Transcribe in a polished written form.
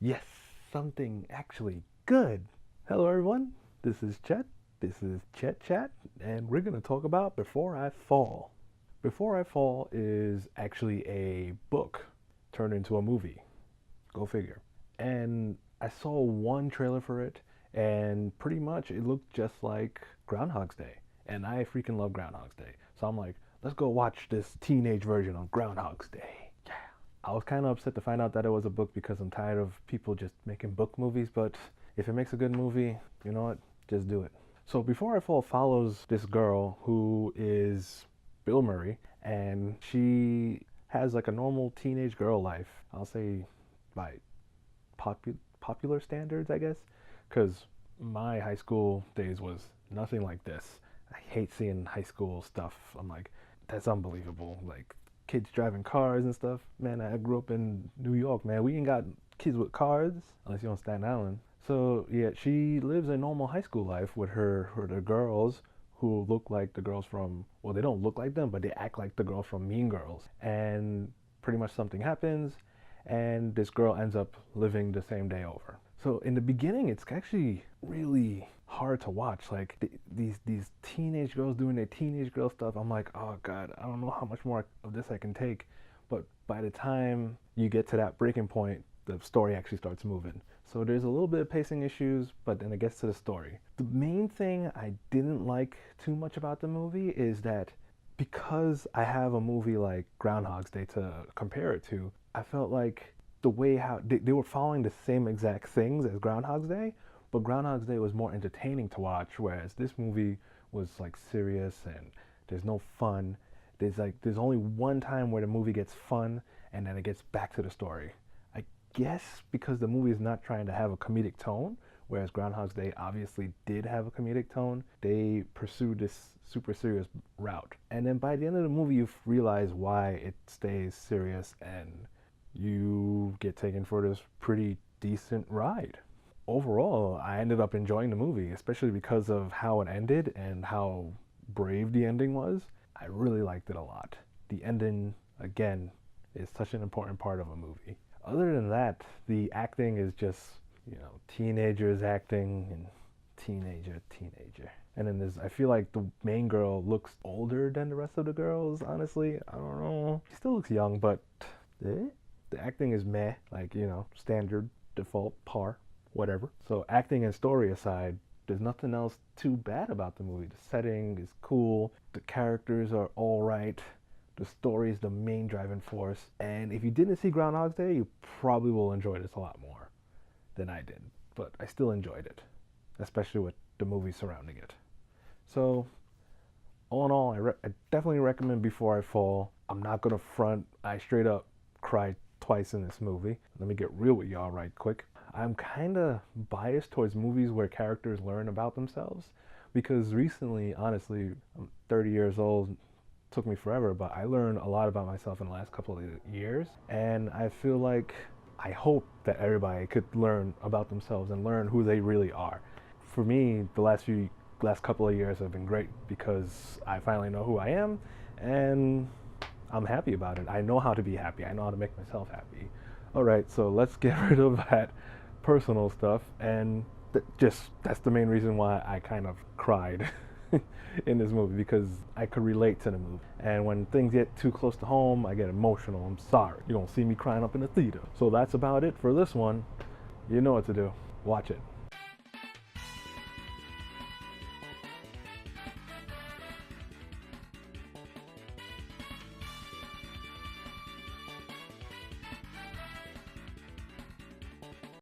Yes, something actually good. Hello, everyone. This is Chet. This is ChetChat, and we're going to talk about Before I Fall. Before I Fall is actually a book turned into a movie. Go figure. And I saw one trailer for it, and pretty much it looked just like Groundhog's Day. And I freaking love Groundhog's Day. So I'm like, let's go watch this teenage version of Groundhog's Day. Yeah. I was kind of upset to find out that it was a book because I'm tired of people just making book movies, but if it makes a good movie, you know what? Just do it. So Before I Fall follows this girl who is Bill Murray, and she has like a normal teenage girl life. I'll say by popular standards, I guess, because my high school days was nothing like this. I hate seeing high school stuff. I'm like, that's unbelievable. Like kids driving cars and stuff. Man, I grew up in New York, man. We ain't got kids with cars unless you're on Staten Island. So yeah, she lives a normal high school life with the girls who look like the girls from, well, they don't look like them, but they act like the girls from Mean Girls. And pretty much something happens, and this girl ends up living the same day over. So in the beginning, it's actually really hard to watch. Like these teenage girls doing their teenage girl stuff. I'm like, oh god, I don't know how much more of this I can take. But by the time you get to that breaking point, the story actually starts moving. So there's a little bit of pacing issues, but then it gets to the story. The main thing I didn't like too much about the movie is that because I have a movie like Groundhog's Day to compare it to, I felt like the way how they were following the same exact things as Groundhog's Day, but Groundhog's Day was more entertaining to watch, whereas this movie was like serious and there's no fun. There's only one time where the movie gets fun and then it gets back to the story. I guess because the movie is not trying to have a comedic tone, whereas Groundhog's Day obviously did have a comedic tone, they pursued this super serious route. And then by the end of the movie, you realize why it stays serious and you get taken for this pretty decent ride. Overall, I ended up enjoying the movie, especially because of how it ended and how brave the ending was. I really liked it a lot. The ending, again, is such an important part of a movie. Other than that, the acting is just, teenagers acting and teenager. And then I feel like the main girl looks older than the rest of the girls, honestly. I don't know. She still looks young, but the acting is meh, like, standard, default, par, whatever. So acting and story aside, there's nothing else too bad about the movie. The setting is cool, the characters are all right, the story is the main driving force, and if you didn't see Groundhog's Day, you probably will enjoy this a lot more than I did. But I still enjoyed it, especially with the movie surrounding it. So all in all, I definitely recommend Before I Fall. I'm not gonna front. I straight up cried twice in this movie. Let me get real with y'all right quick. I'm kind of biased towards movies where characters learn about themselves because recently, honestly, I'm 30 years old. Took me forever, but I learned a lot about myself in the last couple of years, and I feel like I hope that everybody could learn about themselves and learn who they really are. For me, the last couple of years have been great because I finally know who I am, and I'm happy about it. I know how to be happy. I know how to make myself happy. All right, so let's get rid of that personal stuff, and that's the main reason why I kind of cried in this movie, because I could relate to the movie. And when things get too close to home, I get emotional. I'm sorry. You're gonna see me crying up in the theater. So that's about it for this one. You know what to do. Watch it.